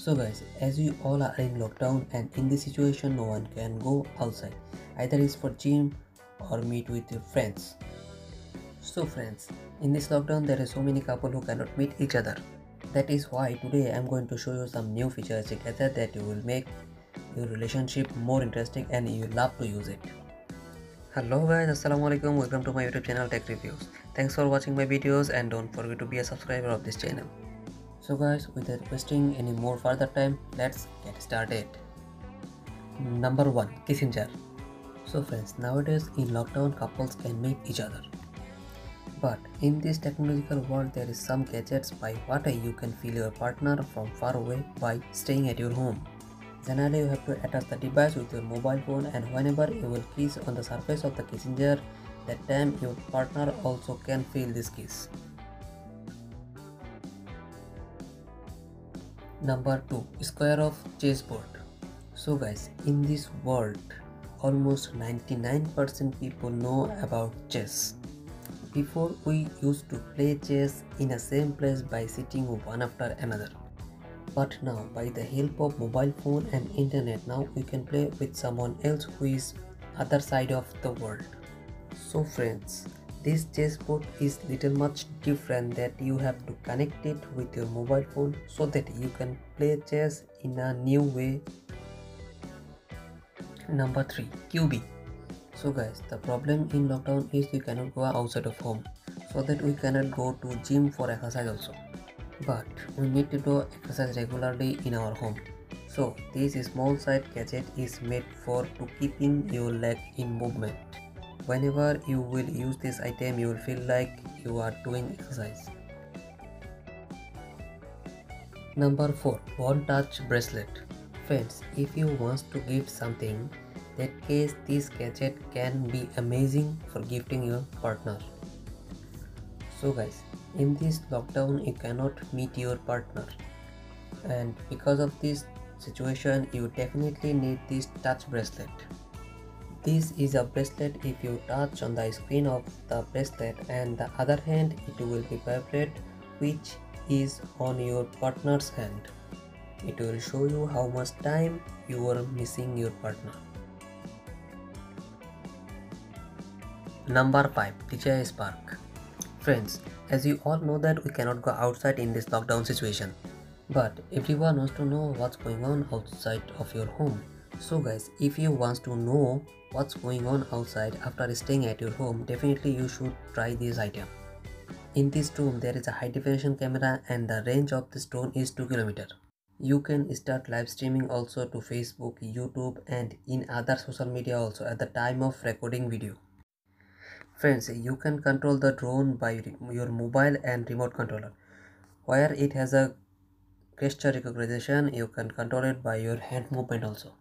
So guys, as we all are in lockdown and in this situation no one can go outside, either it's for gym or meet with your friends. So friends, in this lockdown there are so many couple who cannot meet each other. That is why today I am going to show you some new features together that you will make your relationship more interesting and you love to use it. Hello guys, assalamualaikum, welcome to my YouTube channel Tech Reviews. Thanks for watching my videos and don't forget to be a subscriber of this channel. So guys, without wasting any more further time, let's get started. Number 1. Kissing jar. So friends, nowadays in lockdown couples can meet each other. But in this technological world there is some gadgets by what you can feel your partner from far away by staying at your home. Generally you have to attach the device with your mobile phone and whenever you will kiss on the surface of the kissing jar, that time your partner also can feel this kiss. Number 2. Square of chessboard. So guys, in this world almost 99% people know about chess. Before we used to play chess in a same place by sitting one after another. But now by the help of mobile phone and internet, now we can play with someone else who is other side of the world. So friends, this chessboard is little much different that you have to connect it with your mobile phone so that you can play chess in a new way. Number 3. QB. So guys, the problem in lockdown is we cannot go outside of home, so that we cannot go to gym for exercise also. But we need to do exercise regularly in our home. So this small side gadget is made for to keeping your leg in movement. Whenever you will use this item, you will feel like you are doing exercise. Number 4. One touch bracelet. Friends, if you want to gift something, that case this gadget can be amazing for gifting your partner. So guys, in this lockdown you cannot meet your partner, and because of this situation you definitely need this touch bracelet. This is a bracelet. If you touch on the screen of the bracelet and the other hand, it will be vibrate, which is on your partner's hand. It will show you how much time you are missing your partner. Number 5. DJI Spark. Friends, as you all know that we cannot go outside in this lockdown situation, but everyone wants to know what's going on outside of your home. So guys, if you want to know what's going on outside after staying at your home, definitely you should try this item. In this drone there is a high definition camera and the range of this drone is 2 km. You can start live streaming also to Facebook, YouTube and in other social media also at the time of recording video. Friends, you can control the drone by your mobile and remote controller. Where it has a gesture recognition, you can control it by your hand movement also.